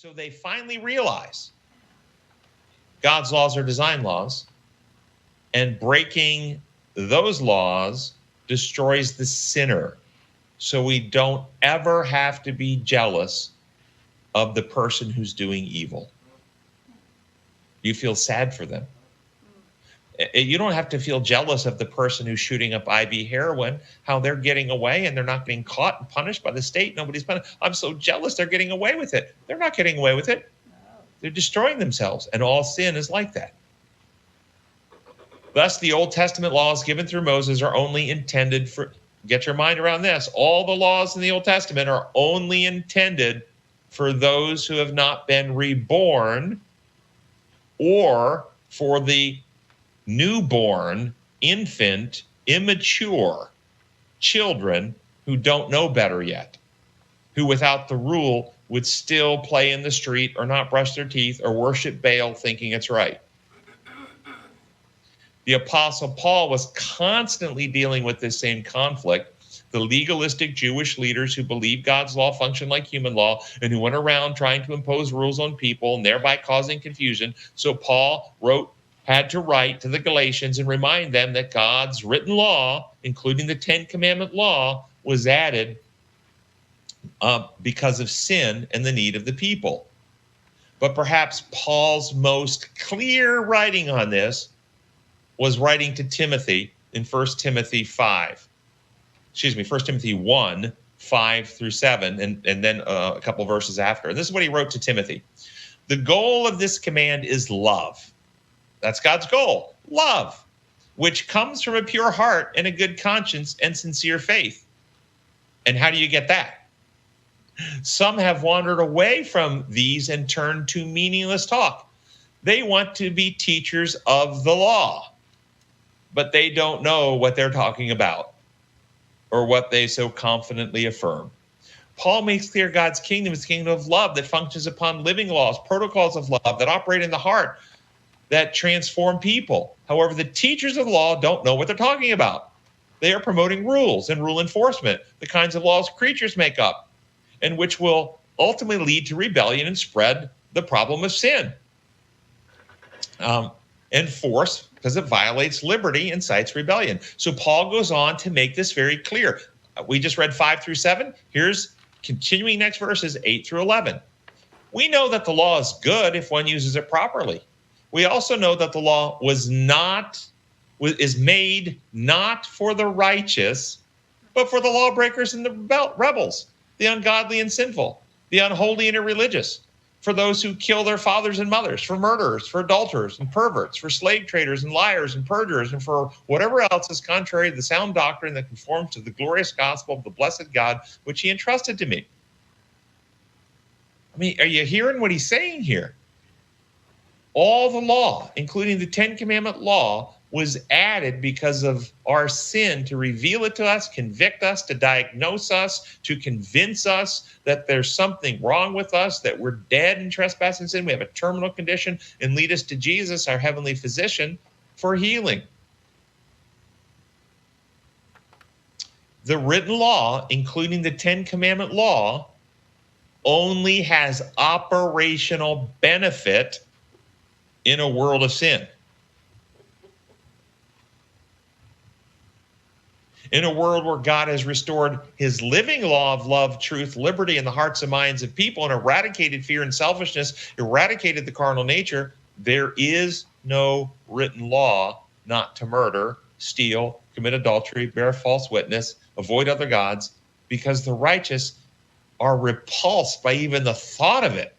So they finally realize God's laws are design laws, and breaking those laws destroys the sinner. So we don't ever have to be jealous of the person who's doing evil. You feel sad for them. You don't have to feel jealous of the person who's shooting up IV heroin, how they're getting away and they're not being caught and punished by the state. Nobody's punished. I'm so jealous they're getting away with it. They're not getting away with it. They're destroying themselves, and all sin is like that. Thus, the Old Testament laws given through Moses are only intended for, get your mind around this, all the laws in the Old Testament are only intended for those who have not been reborn, or for the newborn, infant, immature children who don't know better yet, who without the rule would still play in the street or not brush their teeth or worship Baal thinking it's right. The Apostle Paul was constantly dealing with this same conflict. The legalistic Jewish leaders who believed God's law functioned like human law and who went around trying to impose rules on people and thereby causing confusion. So Paul had to write to the Galatians and remind them that God's written law, including the 10 Commandment law, was added because of sin and the need of the people. But perhaps Paul's most clear writing on this was writing to Timothy in 1 Timothy 1, 5 through 7, and then a couple verses after. And this is what he wrote to Timothy. The goal of this command is love. That's God's goal, love, which comes from a pure heart and a good conscience and sincere faith. And how do you get that? Some have wandered away from these and turned to meaningless talk. They want to be teachers of the law, but they don't know what they're talking about or what they so confidently affirm. Paul makes clear God's kingdom is a kingdom of love that functions upon living laws, protocols of love that operate in the heart, that transform people. However, the teachers of the law don't know what they're talking about. They are promoting rules and rule enforcement, the kinds of laws creatures make up, and which will ultimately lead to rebellion and spread the problem of sin. And force, because it violates liberty, incites rebellion. So Paul goes on to make this very clear. We just read 5 through 7. Here's continuing next verses 8 through 11. We know that the law is good if one uses it properly. We also know that the law is made not for the righteous, but for the lawbreakers and the rebels, the ungodly and sinful, the unholy and irreligious, for those who kill their fathers and mothers, for murderers, for adulterers and perverts, for slave traders and liars and perjurers, and for whatever else is contrary to the sound doctrine that conforms to the glorious gospel of the blessed God, which he entrusted to me. I mean, are you hearing what he's saying here? All the law, including the 10 Commandment law, was added because of our sin, to reveal it to us, convict us, to diagnose us, to convince us that there's something wrong with us, that we're dead in trespass and sin, we have a terminal condition, and lead us to Jesus, our heavenly physician, for healing. The written law, including the 10 Commandment law, only has operational benefit in a world of sin. In a world where God has restored his living law of love, truth, liberty in the hearts and minds of people, and eradicated fear and selfishness, eradicated the carnal nature, there is no written law not to murder, steal, commit adultery, bear false witness, avoid other gods, because the righteous are repulsed by even the thought of it.